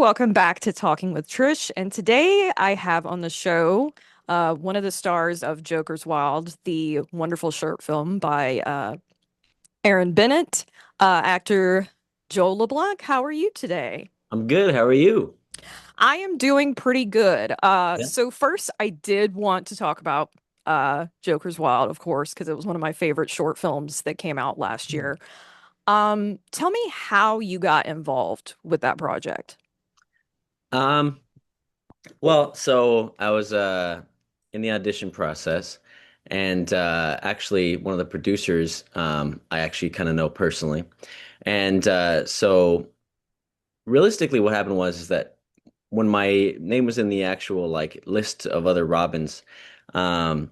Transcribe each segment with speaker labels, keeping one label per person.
Speaker 1: welcome back to Talking with Trish. And today I have on the show one of the stars of Joker's Wild, the wonderful short film by Aaron Bennett, actor Joel LeBlanc. How are you today?
Speaker 2: I'm good. How are you?
Speaker 1: I am doing pretty good.
Speaker 2: Yeah.
Speaker 1: So first, I did want to talk about Joker's Wild, of course, because it was one of my favorite short films that came out last year. Tell me how you got involved with that project.
Speaker 2: Um, so I was in the audition process and actually one of the producers I actually kind of know personally. And so realistically what happened was is that when my name was in the actual like list of other Robins, um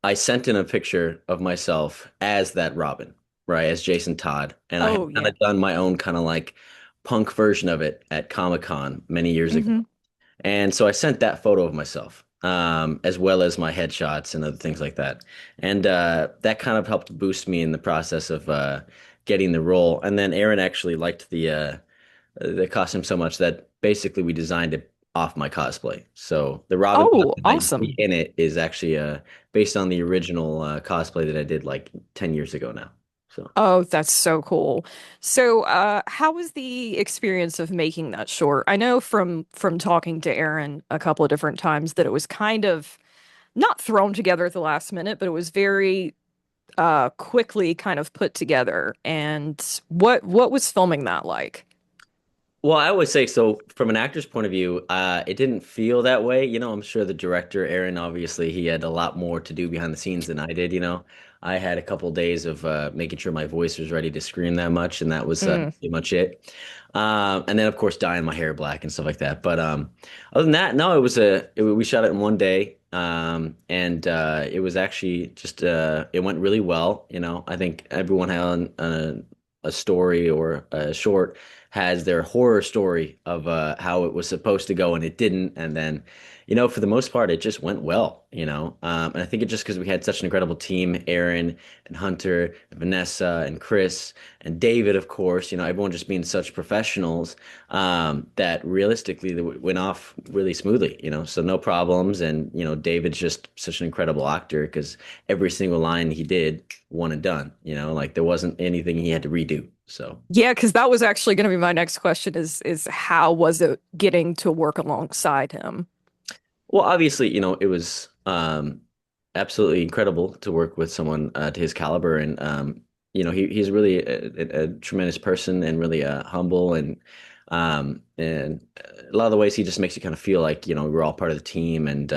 Speaker 2: I sent in a picture of myself as that Robin, right, as Jason Todd, and I had
Speaker 1: Oh
Speaker 2: kind
Speaker 1: yeah.
Speaker 2: of done my own kind of like punk version of it at Comic-Con many years ago.
Speaker 1: hmm
Speaker 2: And so I sent that photo of myself, as well as my headshots and other things like that. And that kind of helped boost me in the process of getting the role. And then Aaron actually liked the costume so much that basically we designed it off my cosplay. So the Robin
Speaker 1: Oh,
Speaker 2: costume that you see
Speaker 1: awesome.
Speaker 2: in it is actually based on the original cosplay that I did like 10 years ago now. So.
Speaker 1: Oh, that's so cool. So, how was the experience of making that short? I know from talking to Aaron a couple of different times that it was kind of not thrown together at the last minute, but it was very quickly kind of put together. And what was filming that like?
Speaker 2: Well, I would say so from an actor's point of view, it didn't feel that way. I'm sure the director, Aaron, obviously he had a lot more to do behind the scenes than I did. I had a couple days of making sure my voice was ready to scream that much, and that was
Speaker 1: Mm,
Speaker 2: pretty much it. And then of course dyeing my hair black and stuff like that. But other than that, no, we shot it in one day. And it was actually just it went really well. I think everyone had a story or a short has their horror story of how it was supposed to go and it didn't. And then, for the most part, it just went well, And I think it's just because we had such an incredible team, Aaron and Hunter, and Vanessa and Chris and David, of course, everyone just being such professionals, that realistically it went off really smoothly, so no problems. And, David's just such an incredible actor because every single line he did, one and done, like there wasn't anything he had to redo. So.
Speaker 1: yeah, because that was actually going to be my next question is how was it getting to work alongside him?
Speaker 2: Well, obviously, it was absolutely incredible to work with someone to his caliber, and he's really a tremendous person and really humble, and a lot of the ways he just makes you kind of feel like we're all part of the team, and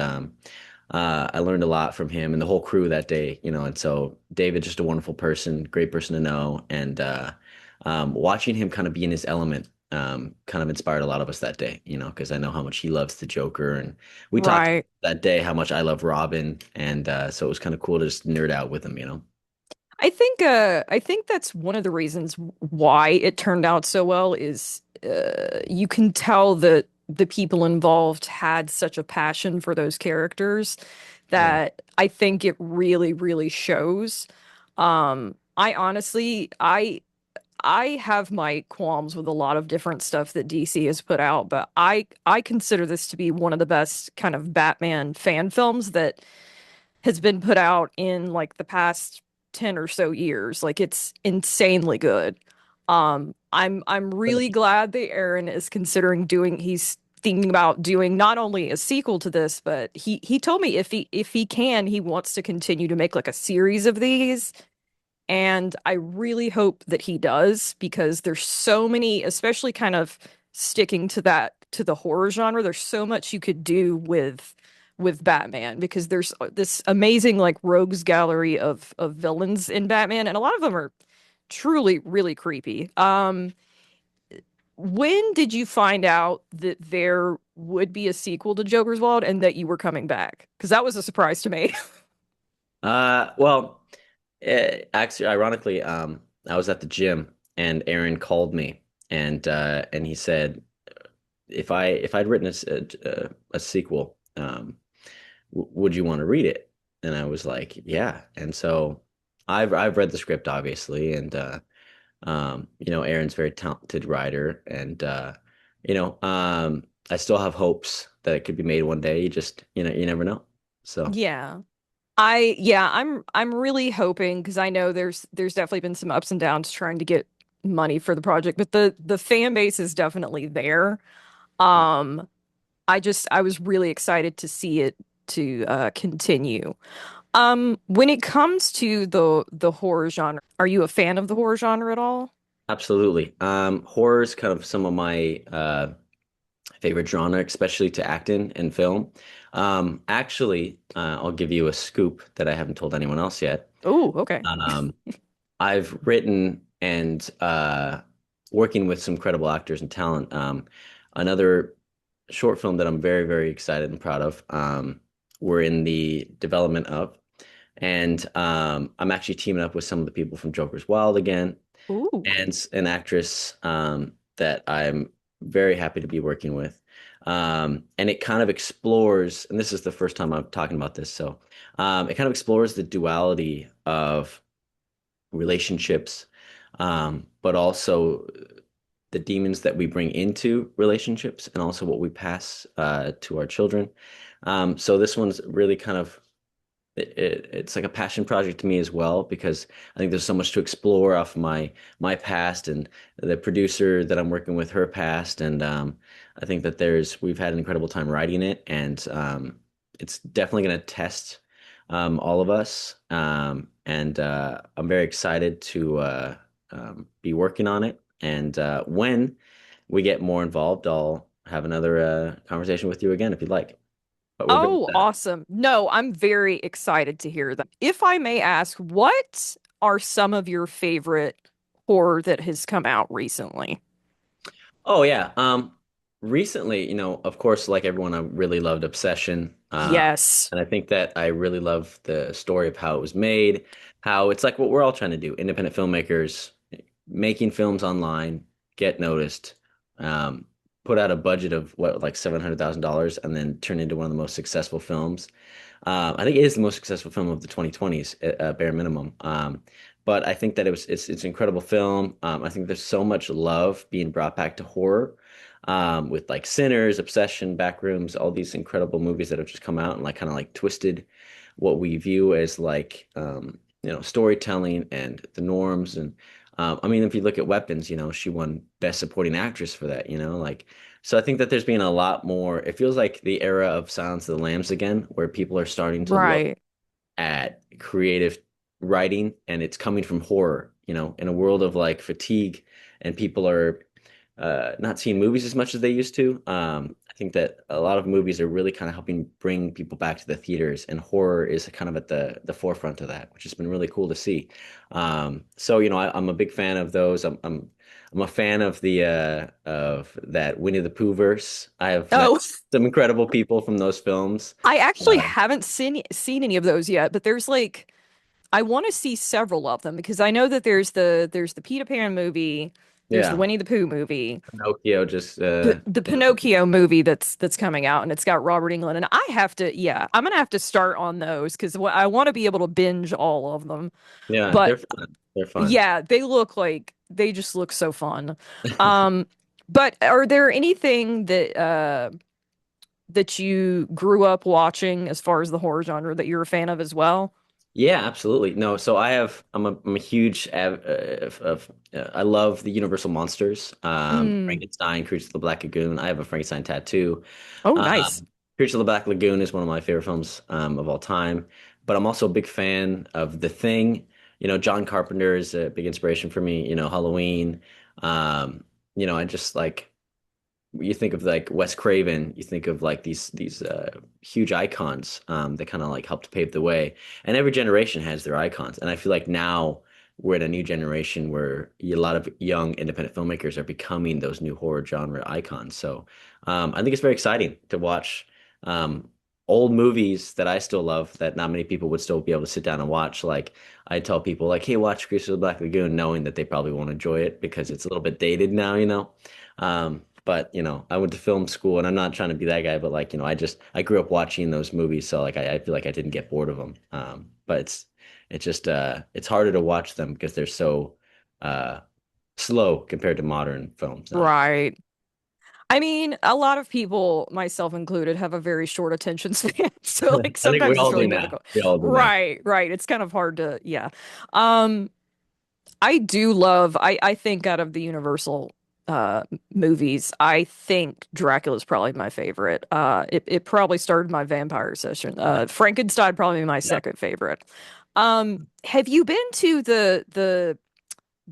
Speaker 2: I learned a lot from him and the whole crew that day, and so David just a wonderful person, great person to know, and watching him kind of be in his element kind of inspired a lot of us that day, because I know how much he loves the Joker. And we talked
Speaker 1: Right.
Speaker 2: that day how much I love Robin. And so it was kind of cool to just nerd out with him.
Speaker 1: I think that's one of the reasons why it turned out so well is you can tell that the people involved had such a passion for those characters
Speaker 2: Yeah.
Speaker 1: that I think it really, really shows. I honestly, I have my qualms with a lot of different stuff that DC has put out, but I consider this to be one of the best kind of Batman fan films that has been put out in like the past 10 or so years. Like it's insanely good. I'm really glad that Aaron is considering doing he's thinking about doing not only a sequel to this, but he told me if he can, he wants to continue to make like a series of these. And I really hope that he does because there's so many, especially kind of sticking to that to the horror genre, there's so much you could do with Batman because there's this amazing like rogues gallery of villains in Batman and a lot of them are truly really creepy. When did you find out that there would be a sequel to Joker's Wild and that you were coming back? Because that was a surprise to me.
Speaker 2: Well, actually, ironically, I was at the gym and Aaron called me and he said if I'd written a sequel, would you want to read it? And I was like, yeah. And so I've read the script obviously, and Aaron's a very talented writer, and I still have hopes that it could be made one day. You never know. So
Speaker 1: Yeah. I'm really hoping because I know there's definitely been some ups and downs trying to get money for the project, but the fan base is definitely there. Um, I was really excited to see it to continue. When it comes to the horror genre, are you a fan of the horror genre at all?
Speaker 2: absolutely. Horror is kind of some of my favorite genre, especially to act in film. Actually, I'll give you a scoop that I haven't told anyone else yet.
Speaker 1: Oh, okay.
Speaker 2: Um, I've written and working with some credible actors and talent. Another short film that I'm very, very excited and proud of. We're in the development of, and I'm actually teaming up with some of the people from Joker's Wild again,
Speaker 1: Ooh.
Speaker 2: and an actress that I'm very happy to be working with. And it kind of explores, and this is the first time I'm talking about this, so it kind of explores the duality of relationships, but also the demons that we bring into relationships and also what we pass to our children. So this one's really kind of it's like a passion project to me as well because I think there's so much to explore off my past and the producer that I'm working with her past and I think that there's we've had an incredible time writing it and it's definitely going to test all of us and I'm very excited to be working on it and when we get more involved I'll have another conversation with you again if you'd like but we're good with
Speaker 1: Oh,
Speaker 2: that.
Speaker 1: awesome. No, I'm very excited to hear that. If I may ask, what are some of your favorite horror that has come out recently?
Speaker 2: Oh yeah. Recently, of course, like everyone, I really loved Obsession.
Speaker 1: Yes.
Speaker 2: And I think that I really love the story of how it was made, how it's like what we're all trying to do, independent filmmakers making films online, get noticed, um, put out a budget of what, like $700,000 and then turn into one of the most successful films. I think it is the most successful film of the 2020s, bare minimum. But I think that it's an incredible film. I think there's so much love being brought back to horror, with like Sinners, Obsession, Backrooms, all these incredible movies that have just come out and like kind of like twisted what we view as like storytelling and the norms. And I mean, if you look at Weapons, she won Best Supporting Actress for that. Like so I think that there's been a lot more. It feels like the era of Silence of the Lambs again, where people are starting to look
Speaker 1: Right.
Speaker 2: at creative writing and it's coming from horror, in a world of like fatigue and people are not seeing movies as much as they used to. I think that a lot of movies are really kind of helping bring people back to the theaters, and horror is kind of at the forefront of that, which has been really cool to see. So I'm a big fan of those. I'm a fan of that Winnie the Pooh verse. I have met
Speaker 1: Oh,
Speaker 2: some incredible people from those films.
Speaker 1: I actually
Speaker 2: Uh,
Speaker 1: haven't seen any of those yet, but there's like I want to see several of them because I know that there's the Peter Pan movie, there's the
Speaker 2: yeah,
Speaker 1: Winnie the Pooh movie,
Speaker 2: Pinocchio just
Speaker 1: the Pinocchio movie that's coming out, and it's got Robert Englund, and I have to, yeah, I'm gonna have to start on those because I want to be able to binge all of them.
Speaker 2: yeah, they're
Speaker 1: But
Speaker 2: fun. They're fun.
Speaker 1: yeah, they just look so fun. Um, but are there anything that you grew up watching as far as the horror genre that you're a fan of as well?
Speaker 2: Yeah, absolutely. No, so I'm a huge I love the Universal monsters.
Speaker 1: Mm.
Speaker 2: Frankenstein, Creature of the Black Lagoon. I have a Frankenstein tattoo.
Speaker 1: Oh, nice.
Speaker 2: Um, Creature of the Black Lagoon is one of my favorite films of all time. But I'm also a big fan of The Thing. John Carpenter is a big inspiration for me. Halloween. Um, I just like you think of like Wes Craven, you think of like these huge icons that kind of like helped pave the way. And every generation has their icons. And I feel like now we're in a new generation where a lot of young independent filmmakers are becoming those new horror genre icons. So I think it's very exciting to watch um, old movies that I still love that not many people would still be able to sit down and watch. Like I tell people like, hey, watch Creature of the Black Lagoon, knowing that they probably won't enjoy it because it's a little bit dated now. But I went to film school and I'm not trying to be that guy, but like, I grew up watching those movies, so like I feel like I didn't get bored of them. But it's just it's harder to watch them because they're so uh slow compared to modern films now.
Speaker 1: Right. I mean, a lot of people, myself included, have a very short attention span. So like
Speaker 2: I think we
Speaker 1: sometimes it's
Speaker 2: all
Speaker 1: really
Speaker 2: do now.
Speaker 1: difficult.
Speaker 2: We all do now.
Speaker 1: Right, right. It's kind of hard to, yeah. Um, I do love, I think out of the Universal movies, I think Dracula's probably my favorite. It probably started my vampire session. Frankenstein probably my
Speaker 2: Yeah.
Speaker 1: second favorite. Have you been to the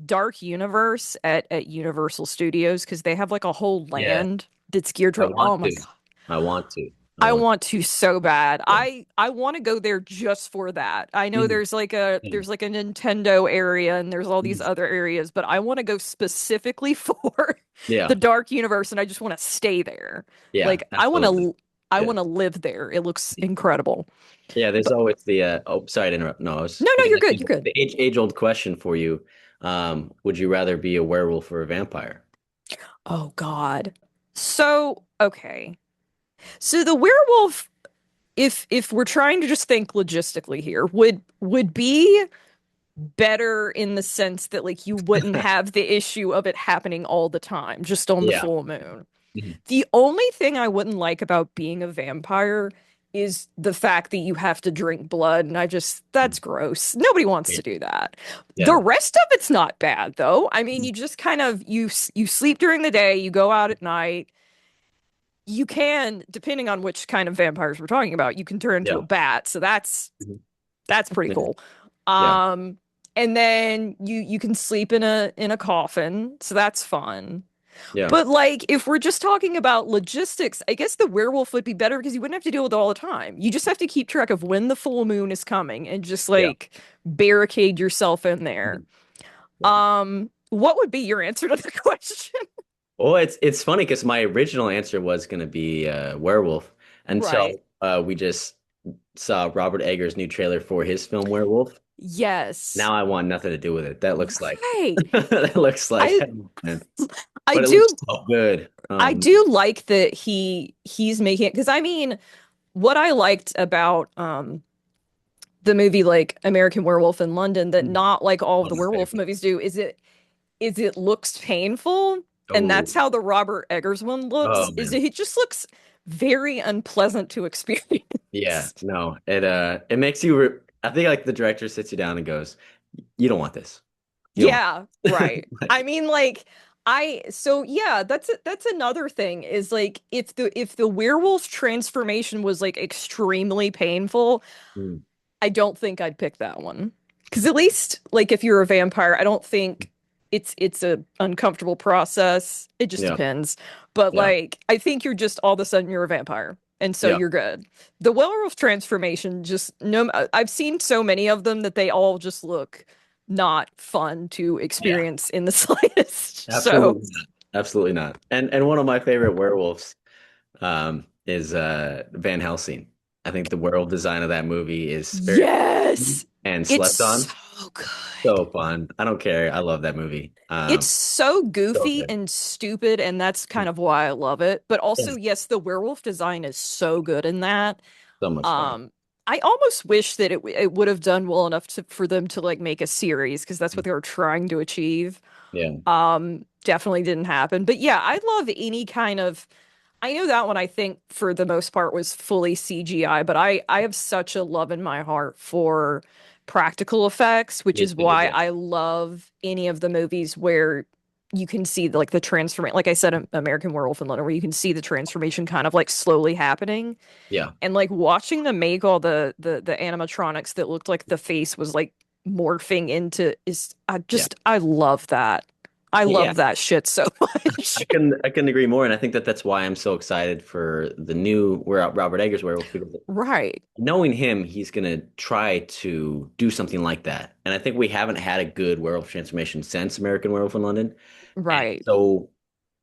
Speaker 1: Dark Universe at Universal Studios? Because they have like a whole
Speaker 2: Yeah.
Speaker 1: land that's geared
Speaker 2: I
Speaker 1: toward, oh
Speaker 2: want
Speaker 1: my
Speaker 2: to.
Speaker 1: God.
Speaker 2: I want to. I
Speaker 1: I
Speaker 2: want
Speaker 1: want to so bad.
Speaker 2: to.
Speaker 1: I want to go there just for that. I know
Speaker 2: Mhm.
Speaker 1: there's like a Nintendo area and there's all these
Speaker 2: Mhm.
Speaker 1: other areas, but I want to go specifically for
Speaker 2: Yeah.
Speaker 1: the Dark Universe and I just want to stay there.
Speaker 2: Yeah.
Speaker 1: Like
Speaker 2: Absolutely.
Speaker 1: I
Speaker 2: Yeah.
Speaker 1: want to live there. It looks incredible.
Speaker 2: Yeah. There's
Speaker 1: But
Speaker 2: always the. Oh, sorry to interrupt. No,
Speaker 1: no,
Speaker 2: I
Speaker 1: no,
Speaker 2: was
Speaker 1: you're
Speaker 2: gonna ask
Speaker 1: good.
Speaker 2: you
Speaker 1: You're good.
Speaker 2: the age old question for you. Would you rather be a werewolf or a vampire?
Speaker 1: Oh God. So, okay. So the werewolf, if we're trying to just think logistically here, would be better in the sense that like you wouldn't have the issue of it happening all the time, just on the
Speaker 2: Yeah.
Speaker 1: full moon.
Speaker 2: Mhm.
Speaker 1: The only thing I wouldn't like about being a vampire is the fact that you have to drink blood, and that's gross. Nobody wants
Speaker 2: Yeah.
Speaker 1: to do that. The
Speaker 2: Yeah.
Speaker 1: rest of it's not bad though. I mean, you just kind of you sleep during the day, you go out at night. You can, depending on which kind of vampires we're talking about, you can turn into a
Speaker 2: Yeah.
Speaker 1: bat. So
Speaker 2: Mhm.
Speaker 1: that's pretty
Speaker 2: Yeah.
Speaker 1: cool.
Speaker 2: Yeah.
Speaker 1: Um, and then you can sleep in a coffin, so that's fun.
Speaker 2: Yeah.
Speaker 1: But like if we're just talking about logistics, I guess the werewolf would be better because you wouldn't have to deal with it all the time. You just have to keep track of when the full moon is coming and just
Speaker 2: Yeah.
Speaker 1: like barricade yourself in there.
Speaker 2: Mhm. Yeah.
Speaker 1: What would be your answer to the question?
Speaker 2: Well, it's funny because my original answer was going to be werewolf
Speaker 1: Right.
Speaker 2: until we just saw Robert Eggers' new trailer for his film Werewolf.
Speaker 1: Yes.
Speaker 2: Now I want nothing to do with it. That looks like
Speaker 1: Right.
Speaker 2: that looks like
Speaker 1: I
Speaker 2: heaven, man.
Speaker 1: I
Speaker 2: But it looks
Speaker 1: do
Speaker 2: so good.
Speaker 1: I do like that he's making it because I mean what I liked about the movie like American Werewolf in London that not like all of
Speaker 2: One
Speaker 1: the
Speaker 2: of my
Speaker 1: werewolf
Speaker 2: favorites.
Speaker 1: movies do is it looks painful and
Speaker 2: Oh,
Speaker 1: that's how the Robert Eggers one looks
Speaker 2: oh
Speaker 1: is
Speaker 2: man.
Speaker 1: it just looks very unpleasant to
Speaker 2: Yeah,
Speaker 1: experience.
Speaker 2: no. It makes you I think like the director sits you down and goes, "You don't want this. You don't
Speaker 1: Yeah,
Speaker 2: want
Speaker 1: right.
Speaker 2: this."
Speaker 1: I mean, like, so yeah, that's another thing is like if the werewolf transformation was like extremely painful,
Speaker 2: Mm,
Speaker 1: I don't think I'd pick that one. Because at least like if you're a vampire, I don't think it's a uncomfortable process. It just
Speaker 2: yeah,
Speaker 1: depends. But
Speaker 2: yeah,
Speaker 1: like I think you're just all of a sudden you're a vampire. And so
Speaker 2: yeah,
Speaker 1: you're good. The werewolf transformation just no I've seen so many of them that they all just look not fun to
Speaker 2: yeah.
Speaker 1: experience in the slightest. So
Speaker 2: Absolutely not. Absolutely not. And one of my favorite werewolves is Van Helsing. I think the werewolf design of that movie is very
Speaker 1: yes,
Speaker 2: and
Speaker 1: it's
Speaker 2: slept on.
Speaker 1: so good.
Speaker 2: So fun. I don't care. I love that movie.
Speaker 1: It's so
Speaker 2: So
Speaker 1: goofy
Speaker 2: good.
Speaker 1: and stupid, and that's kind of why I love it. But also,
Speaker 2: Yeah,
Speaker 1: yes, the werewolf design is so good in that.
Speaker 2: so much fun.
Speaker 1: Um, I almost wish that it would have done well enough for them to like make a series because that's what they were trying to achieve.
Speaker 2: Yeah.
Speaker 1: Definitely didn't happen. But yeah, I love any kind of I know that one I think for the most part was fully CGI, but I have such a love in my heart for practical effects, which
Speaker 2: Me
Speaker 1: is
Speaker 2: too.
Speaker 1: why
Speaker 2: Yeah.
Speaker 1: I love any of the movies where you can see like the transformation, like I said, American Werewolf in London, where you can see the transformation kind of like slowly happening,
Speaker 2: Yeah.
Speaker 1: and like watching them make all the animatronics that looked like the face was like morphing into is
Speaker 2: Yeah.
Speaker 1: I love that. I
Speaker 2: Yeah.
Speaker 1: love that shit so much.
Speaker 2: I couldn't agree more, and I think that that's why I'm so excited for the new Robert Eggers werewolf because
Speaker 1: Right.
Speaker 2: knowing him, he's gonna try to do something like that. And I think we haven't had a good werewolf transformation since American Werewolf in London. And
Speaker 1: Right.
Speaker 2: so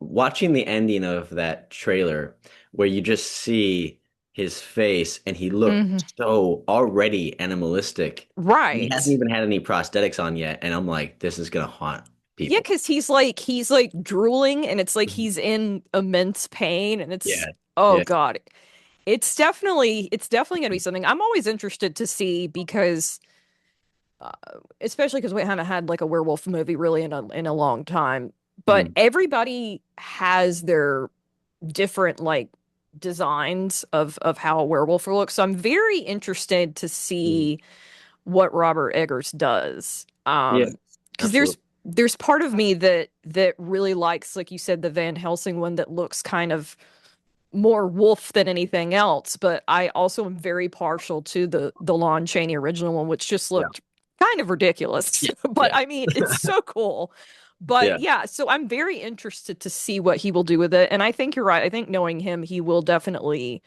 Speaker 2: watching the ending of that trailer where you just see his face and he looked
Speaker 1: Hmm.
Speaker 2: so already animalistic. He hasn't
Speaker 1: Right.
Speaker 2: even had any prosthetics on yet, and I'm like, this is gonna haunt
Speaker 1: Yeah,
Speaker 2: people.
Speaker 1: because he's like drooling and it's like
Speaker 2: Mhm.
Speaker 1: he's in immense pain and it's
Speaker 2: Yeah.
Speaker 1: oh
Speaker 2: Yeah.
Speaker 1: God. It's definitely gonna be something I'm always interested to see because uh, especially because we haven't had like a werewolf movie really in a long time. But
Speaker 2: Mhm.
Speaker 1: everybody has their different like designs of how a werewolf will look. So I'm very interested to
Speaker 2: Mm.
Speaker 1: see what Robert Eggers does.
Speaker 2: Yeah,
Speaker 1: Because
Speaker 2: absolutely.
Speaker 1: there's part of me that really likes, like you said, the Van Helsing one that looks kind of more wolf than anything else. But I also am very partial to the Lon Chaney original one, which just
Speaker 2: Yeah.
Speaker 1: looked kind of ridiculous.
Speaker 2: Yeah.
Speaker 1: But
Speaker 2: Yeah.
Speaker 1: I mean, it's so cool. But
Speaker 2: Yeah.
Speaker 1: yeah, so I'm very interested to see what he will do with it. And I think you're right. I think knowing him, he will definitely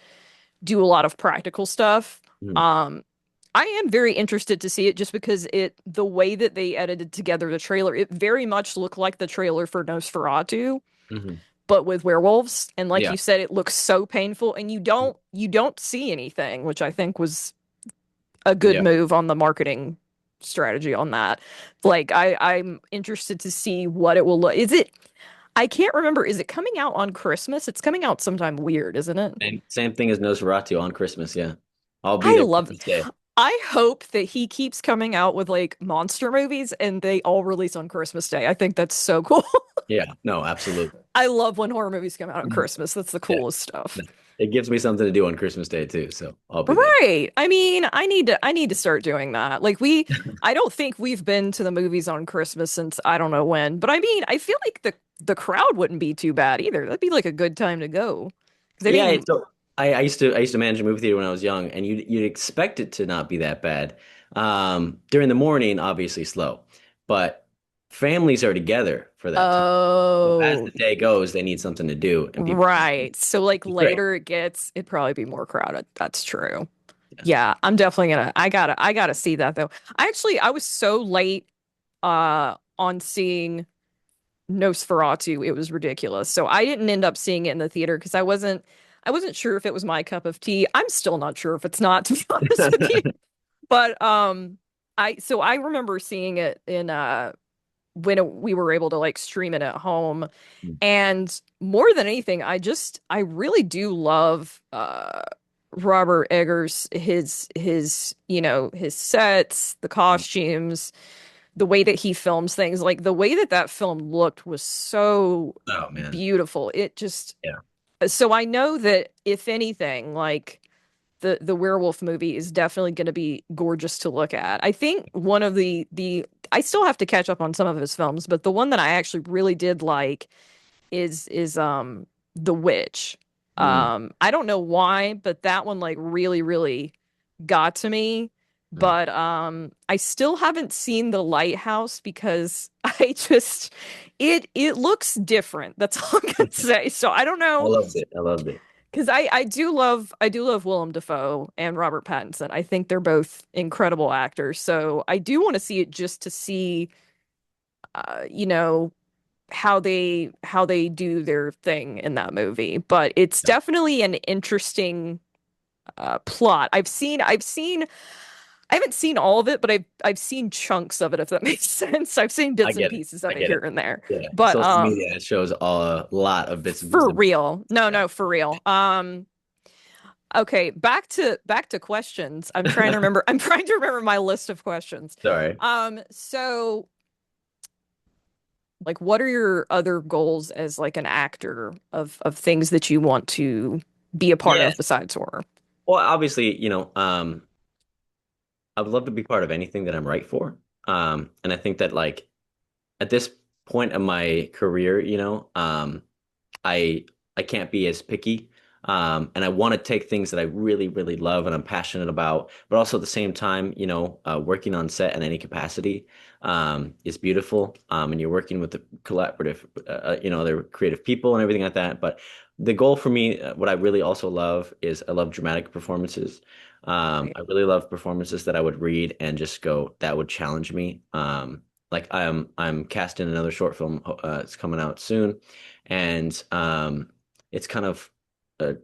Speaker 1: do a lot of practical stuff.
Speaker 2: Mhm.
Speaker 1: Um, I am very interested to see it just because the way that they edited together the trailer, it very much looked like the trailer for Nosferatu,
Speaker 2: Mhm.
Speaker 1: but with werewolves. And like
Speaker 2: Yeah.
Speaker 1: you said, it looks so painful, and you don't see anything, which I think was a good
Speaker 2: Yeah.
Speaker 1: move on the marketing strategy on that. Like I'm interested to see what it will look. Is it? I can't remember. Is it coming out on Christmas? It's coming out sometime weird, isn't it?
Speaker 2: Same thing as Nosferatu on Christmas. Yeah. I'll be
Speaker 1: I
Speaker 2: there
Speaker 1: love
Speaker 2: Christmas Day.
Speaker 1: I hope that he keeps coming out with like monster movies and they all release on Christmas Day. I think that's so cool.
Speaker 2: Yeah. No, absolutely.
Speaker 1: I love when horror movies come out on
Speaker 2: Mhm.
Speaker 1: Christmas. That's the
Speaker 2: Yeah.
Speaker 1: coolest stuff.
Speaker 2: No. It gives me something to do on Christmas Day too, so I'll be there.
Speaker 1: Right. I mean, I need to start doing that. Like I don't think we've been to the movies on Christmas since I don't know when. But I mean, I feel like the crowd wouldn't be too bad either. That'd be like a good time to go. 'Cause I
Speaker 2: Yeah,
Speaker 1: mean,
Speaker 2: so I used to manage a movie theater when I was young, and you'd expect it to not be that bad. During the morning, obviously slow, but families are together for that time. So as
Speaker 1: oh,
Speaker 2: the day goes, they need something to do, and people
Speaker 1: right. So like
Speaker 2: it's great.
Speaker 1: later it'd probably be more crowded. That's true.
Speaker 2: Yeah.
Speaker 1: Yeah, I'm definitely gonna I gotta see that though. I was so late on seeing Nosferatu, it was ridiculous. So I didn't end up seeing it in the theater because I wasn't sure if it was my cup of tea. I'm still not sure if it's not, to be honest with you. But I remember seeing it in when we were able to like stream it at home. And more than anything, I really do love Robert Eggers, his sets, the costumes, the way that he films things. Like the way that that film looked was so
Speaker 2: Oh man.
Speaker 1: beautiful. It just
Speaker 2: Yeah.
Speaker 1: so I know that if anything, like the werewolf movie is definitely going to be gorgeous to look at. I think one of the I still have to catch up on some of his films, but the one that I actually really did like is The Witch.
Speaker 2: Mm,
Speaker 1: I don't know why, but that one like really got to me.
Speaker 2: mm.
Speaker 1: But I still haven't seen The Lighthouse because I just it looks different. That's all I'm gonna say. So I don't
Speaker 2: I
Speaker 1: know
Speaker 2: loved it. I loved it.
Speaker 1: because I do love Willem Dafoe and Robert Pattinson. I think they're both incredible actors. So I do want to see it just to see you know how they do their thing in that movie. But it's
Speaker 2: Yeah.
Speaker 1: definitely an interesting plot. I haven't seen all of it, but I've seen chunks of it, if that makes sense. I've seen
Speaker 2: I
Speaker 1: bits and
Speaker 2: get it.
Speaker 1: pieces
Speaker 2: I
Speaker 1: of it
Speaker 2: get
Speaker 1: here
Speaker 2: it.
Speaker 1: and there.
Speaker 2: Yeah.
Speaker 1: But
Speaker 2: Social media it shows a lot of bits and pieces.
Speaker 1: for real. No,
Speaker 2: Yeah.
Speaker 1: no, for real. Okay, back to questions. I'm trying to remember. I'm trying to remember my list of questions.
Speaker 2: Sorry.
Speaker 1: So like what are your other goals as like an actor of things that you want to be a part
Speaker 2: Yeah.
Speaker 1: of besides horror?
Speaker 2: Well, obviously, I would love to be part of anything that I'm right for. And I think that like at this point of my career, I I can't be as picky. And I want to take things that I really love and I'm passionate about, but also at the same time, working on set in any capacity is beautiful. And you're working with the collaborative, other creative people and everything like that. But the goal for me, what I really also love is I love dramatic performances.
Speaker 1: Right.
Speaker 2: I really love performances that I would read and just go, that would challenge me. Like I'm cast in another short film. It's coming out soon, and it's kind of a,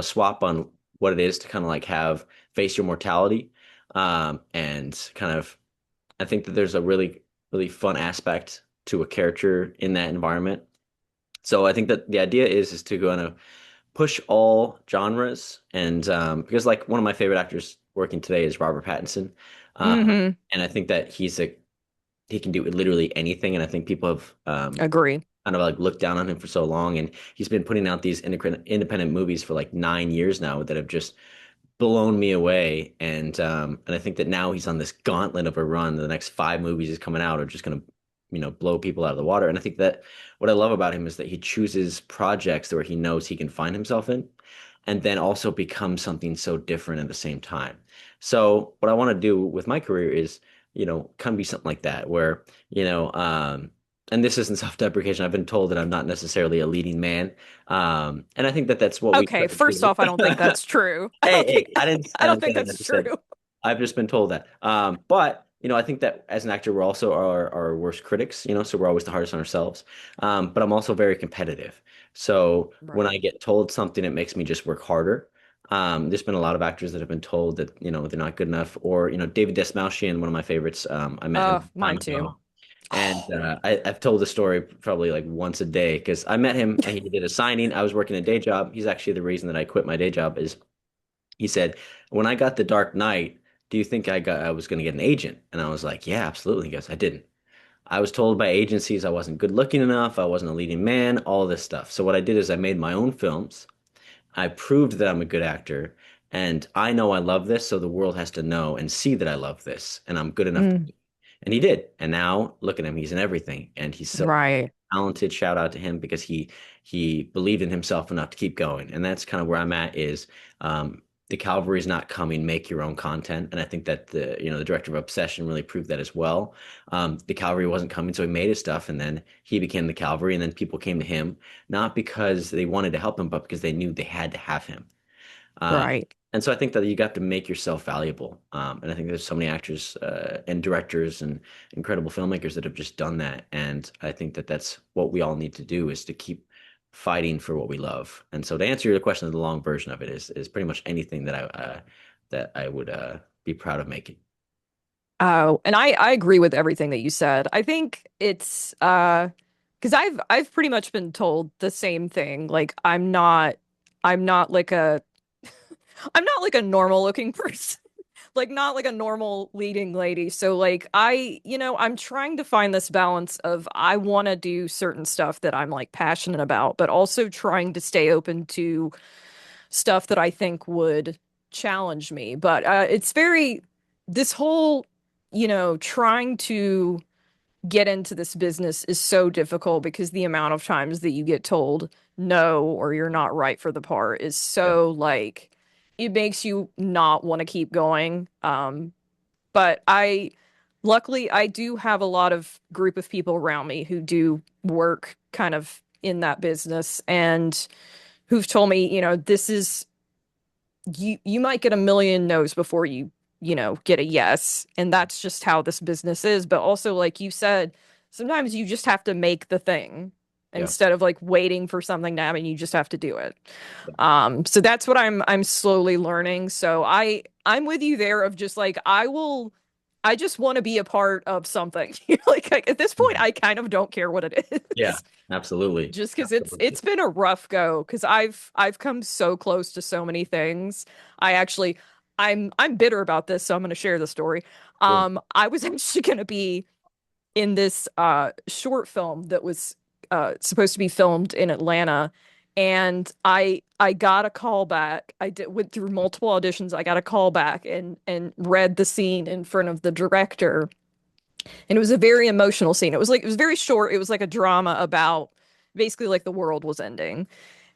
Speaker 2: swap on what it is to kind of like have face your mortality, and kind of I think that there's a really fun aspect to a character in that environment. So I think that the idea is to kind of push all genres, and because like one of my favorite actors working today is Robert Pattinson,
Speaker 1: Mm-hmm.
Speaker 2: and I think that he can do literally anything, and I think people have
Speaker 1: Agree.
Speaker 2: kind of like looked down on him for so long, and he's been putting out these independent movies for like 9 years now that have just blown me away. And I think that now he's on this gauntlet of a run. The next 5 movies he's coming out are just gonna, blow people out of the water. And I think that what I love about him is that he chooses projects where he knows he can find himself in, and then also become something so different at the same time. So what I want to do with my career is, kind of be something like that, where, and this isn't self-deprecation. I've been told that I'm not necessarily a leading man. And I think that that's what we try
Speaker 1: Okay,
Speaker 2: to
Speaker 1: first
Speaker 2: do.
Speaker 1: off, I don't think that's true. I
Speaker 2: Hey,
Speaker 1: don't think
Speaker 2: hey, I didn't,
Speaker 1: I
Speaker 2: I
Speaker 1: don't
Speaker 2: didn't say
Speaker 1: think
Speaker 2: that. I
Speaker 1: that's
Speaker 2: just
Speaker 1: true.
Speaker 2: said I've just been told that. But I think that as an actor, we're also our worst critics. So we're always the hardest on ourselves. But I'm also very competitive. So when I
Speaker 1: Right.
Speaker 2: get told something, it makes me just work harder. There's been a lot of actors that have been told that they're not good enough, or David Desmalchian, one of my favorites. I met him time
Speaker 1: Mine too.
Speaker 2: ago, and I've told the story probably like once a day because I met him and he did a signing. I was working a day job. He's actually the reason that I quit my day job. Is he said, when I got the Dark Knight, do you think I was going to get an agent? And I was like, yeah, absolutely. He goes, I didn't. I was told by agencies I wasn't good looking enough, I wasn't a leading man, all this stuff. So what I did is I made my own films. I proved that I'm a good actor, and I know I love this, so the world has to know and see that I love this, and I'm good enough.
Speaker 1: Mm,
Speaker 2: And he did. And now look at him, he's in everything, and he's so
Speaker 1: right.
Speaker 2: talented. Shout out to him because he believed in himself enough to keep going. And that's kind of where I'm at is the cavalry's not coming, make your own content. And I think that the director of Obsession really proved that as well. The cavalry wasn't coming, so he made his stuff and then he became the cavalry, and then people came to him not because they wanted to help him, but because they knew they had to have him. Um,
Speaker 1: Right.
Speaker 2: and so I think that you got to make yourself valuable. And I think there's so many actors and directors and incredible filmmakers that have just done that. And I think that that's what we all need to do is to keep fighting for what we love. And so to answer your question, the long version of it is pretty much anything that I would be proud of making.
Speaker 1: Oh, and I agree with everything that you said. I think it's because I've pretty much been told the same thing. Like I'm not like a I'm not like a normal looking person. Like not like a normal leading lady. So like I'm trying to find this balance of I want to do certain stuff that I'm like passionate about, but also trying to stay open to stuff that I think would challenge me. But it's very this whole, trying to get into this business is so difficult because the amount of times that you get told no or you're not right for the part is
Speaker 2: Yeah.
Speaker 1: so like it makes you not want to keep going. But luckily I do have a lot of group of people around me who do work kind of in that business and who've told me, this is you might get a million no's before you get a yes, and that's just how this business is. But also like you said, sometimes you just have to make the thing
Speaker 2: Yeah.
Speaker 1: instead of like waiting for something to happen. You just have to do it. So that's what I'm slowly learning. So I'm with you there of just like I just want to be a part of something. Like at this point
Speaker 2: Mhm.
Speaker 1: I kind of don't care what it
Speaker 2: Yeah.
Speaker 1: is.
Speaker 2: Absolutely.
Speaker 1: Just because it's
Speaker 2: Absolutely.
Speaker 1: been a rough go because I've come so close to so many things. I actually I'm bitter about this, so I'm going to share the story.
Speaker 2: Sure.
Speaker 1: I was actually going to be in this short film that was supposed to be filmed in Atlanta, and I got a call back. Went through multiple auditions. I got a call back and read the scene in front of the director, and it was a very emotional scene. It was very short. It was like a drama about basically like the world was ending.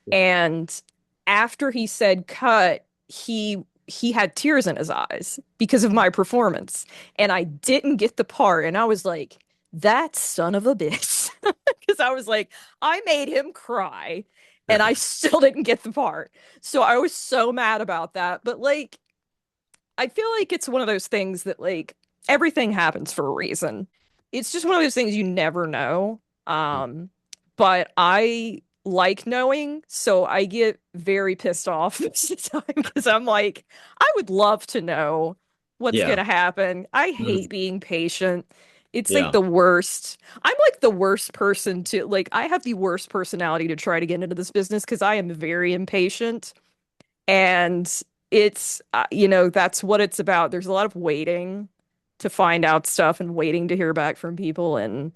Speaker 2: Yeah.
Speaker 1: And after he said cut, he had tears in his eyes because of my performance. And I didn't get the part. And I was like, that son of a bitch. Because I was like, I made him cry and I still didn't get the part. So I was so mad about that. But like, I feel like it's one of those things that like everything happens for a reason. It's just one of those things you never know. Um, but I like knowing, so I get very pissed off most of the time because I'm like, I would love to know what's
Speaker 2: Yeah.
Speaker 1: gonna happen. I
Speaker 2: Mhm.
Speaker 1: hate being patient. It's like
Speaker 2: Yeah.
Speaker 1: the worst. I'm like the worst person to like I have the worst personality to try to get into this business because I am very impatient and it's that's what it's about. There's a lot of waiting to find out stuff and waiting to hear back from people and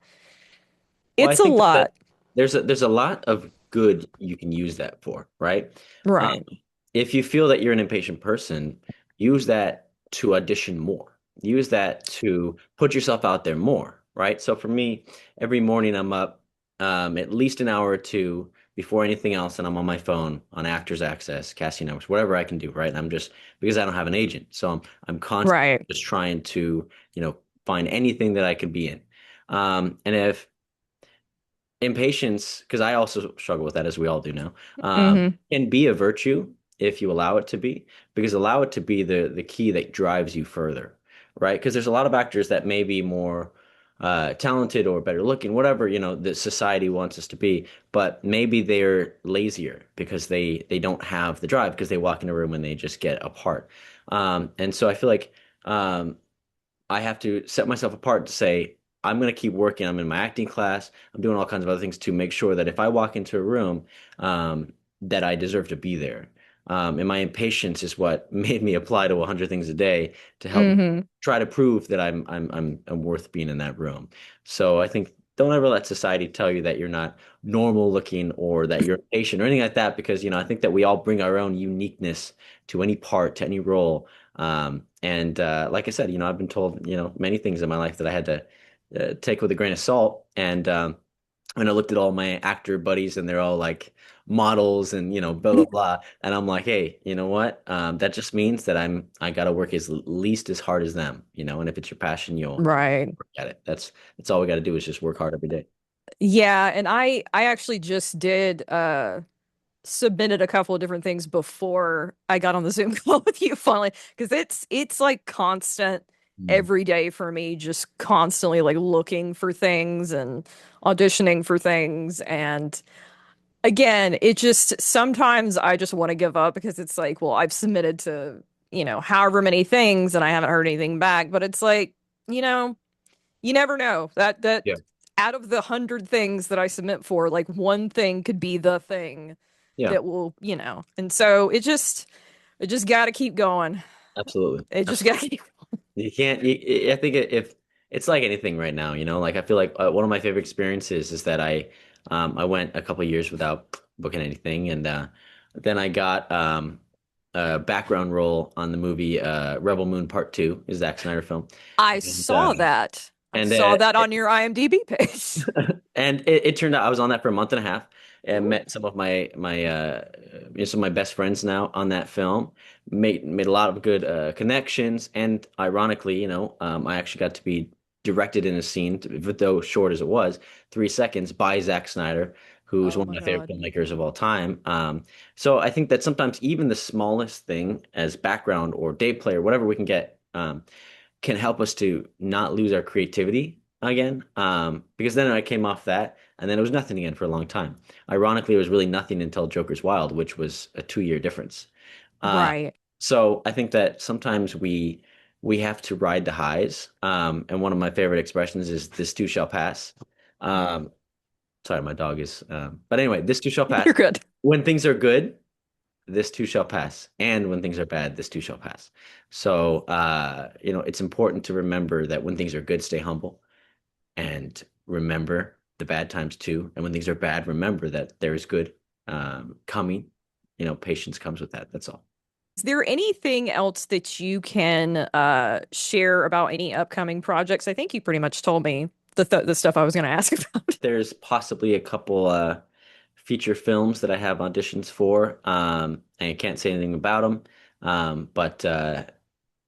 Speaker 2: Well, I
Speaker 1: it's a
Speaker 2: think that
Speaker 1: lot.
Speaker 2: there's a lot of good you can use that for, right?
Speaker 1: Right.
Speaker 2: Um, if you feel that you're an impatient person, use that to audition more. Use that to put yourself out there more, right? So for me, every morning I'm up at least an hour or two before anything else, and I'm on my phone on Actors Access, casting hours, whatever I can do, right? And I'm just because I don't have an agent, so I'm constantly
Speaker 1: Right.
Speaker 2: just trying to, find anything that I could be in. And if impatience, because I also struggle with that, as we all do now,
Speaker 1: Hmm.
Speaker 2: can be a virtue if you allow it to be, because allow it to be the key that drives you further, right? Because there's a lot of actors that may be more talented or better looking, whatever, that society wants us to be, but maybe they're lazier because they don't have the drive because they walk in a room and they just get apart. And so I feel like um, I have to set myself apart to say, I'm going to keep working. I'm in my acting class. I'm doing all kinds of other things to make sure that if I walk into a room, that I deserve to be there. And my impatience is what made me apply to 100 things a day to help
Speaker 1: Hmm.
Speaker 2: try to prove that I'm worth being in that room. So I think don't ever let society tell you that you're not normal looking or that you're impatient or anything like that, because I think that we all bring our own uniqueness to any part, to any role. And like I said, I've been told, many things in my life that I had to take with a grain of salt. And when I looked at all my actor buddies and they're all like models and, blah, blah, blah. And I'm like, hey, you know what? That just means that I got to work as least as hard as them, and if it's your passion, you'll
Speaker 1: Right.
Speaker 2: work at it. That's all we got to do is just work hard every day.
Speaker 1: Yeah, and I actually just did submitted a couple of different things before I got on the Zoom call with you finally, because it's like constant
Speaker 2: Mm.
Speaker 1: every day for me, just constantly like looking for things and auditioning for things. And again, it just sometimes I just want to give up because it's like, well, I've submitted to, however many things and I haven't heard anything back. But it's like, you know, you never know that
Speaker 2: Yeah.
Speaker 1: out of the 100 things that I submit for, like one thing could be the thing
Speaker 2: Yeah,
Speaker 1: that will, and so it just got to keep going.
Speaker 2: absolutely.
Speaker 1: It just got to keep.
Speaker 2: You can't. I think if it's like anything right now, like I feel like one of my favorite experiences is that I went a couple of years without booking anything, and then I got a background role on the movie Rebel Moon Part Two, is Zack Snyder film,
Speaker 1: I
Speaker 2: and
Speaker 1: saw that. I
Speaker 2: and
Speaker 1: saw that on your IMDb page.
Speaker 2: and it turned out I was on that for a month and a half and met some of some of my best friends now on that film. Made a lot of good connections, and ironically, I actually got to be directed in a scene, though short as it was, 3 seconds, by Zack Snyder, who's
Speaker 1: Oh
Speaker 2: one of
Speaker 1: my
Speaker 2: my favorite
Speaker 1: God.
Speaker 2: filmmakers of all time. So I think that sometimes even the smallest thing as background or day play or whatever we can get. Can help us to not lose our creativity again. Because then I came off that, and then it was nothing again for a long time. Ironically, it was really nothing until Joker's Wild, which was a 2 year difference. Uh,
Speaker 1: Right.
Speaker 2: so I think that sometimes we have to ride the highs. And one of my favorite expressions is "This too shall pass." Um, sorry, my dog is. But anyway, this too shall pass.
Speaker 1: You're good.
Speaker 2: When things are good, this too shall pass. And when things are bad, this too shall pass. So, it's important to remember that when things are good, stay humble and remember the bad times too. And when things are bad, remember that there is good coming. Patience comes with that. That's all.
Speaker 1: Is there anything else that you can share about any upcoming projects? I think you pretty much told me the stuff I was going to ask about.
Speaker 2: There's possibly a couple feature films that I have auditions for. I can't say anything about them. But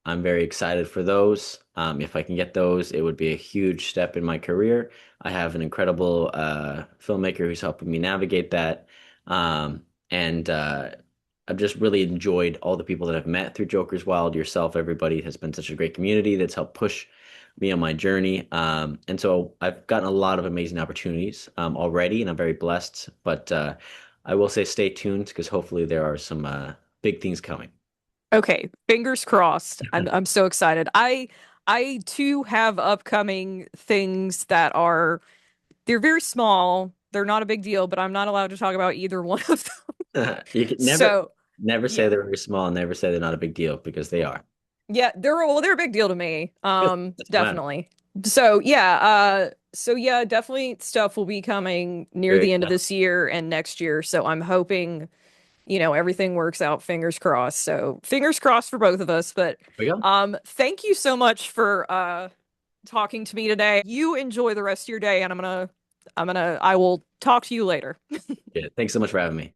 Speaker 2: I'm very excited for those. If I can get those, it would be a huge step in my career. I have an incredible filmmaker who's helping me navigate that. And I've just really enjoyed all the people that I've met through Joker's Wild. Yourself, everybody has been such a great community that's helped push me on my journey. And so I've gotten a lot of amazing opportunities already, and I'm very blessed. But I will say stay tuned because hopefully there are some big things coming.
Speaker 1: Okay, fingers crossed. I'm so excited. I too have upcoming things that are they're very small. They're not a big deal, but I'm not allowed to talk about either one of them.
Speaker 2: You can
Speaker 1: So,
Speaker 2: never say
Speaker 1: yeah.
Speaker 2: they're very small, never say they're not a big deal because they are.
Speaker 1: Yeah, they're a big deal to me.
Speaker 2: Good. That's what matters.
Speaker 1: Definitely. So yeah, definitely stuff will be coming near
Speaker 2: Very
Speaker 1: the end of
Speaker 2: excited.
Speaker 1: this year and next year. So I'm hoping, everything works out. Fingers crossed. So fingers crossed for both of us. But
Speaker 2: There we go.
Speaker 1: thank you so much for talking to me today. You enjoy the rest of your day, and I will talk to you later.
Speaker 2: Yeah, thanks so much for having me.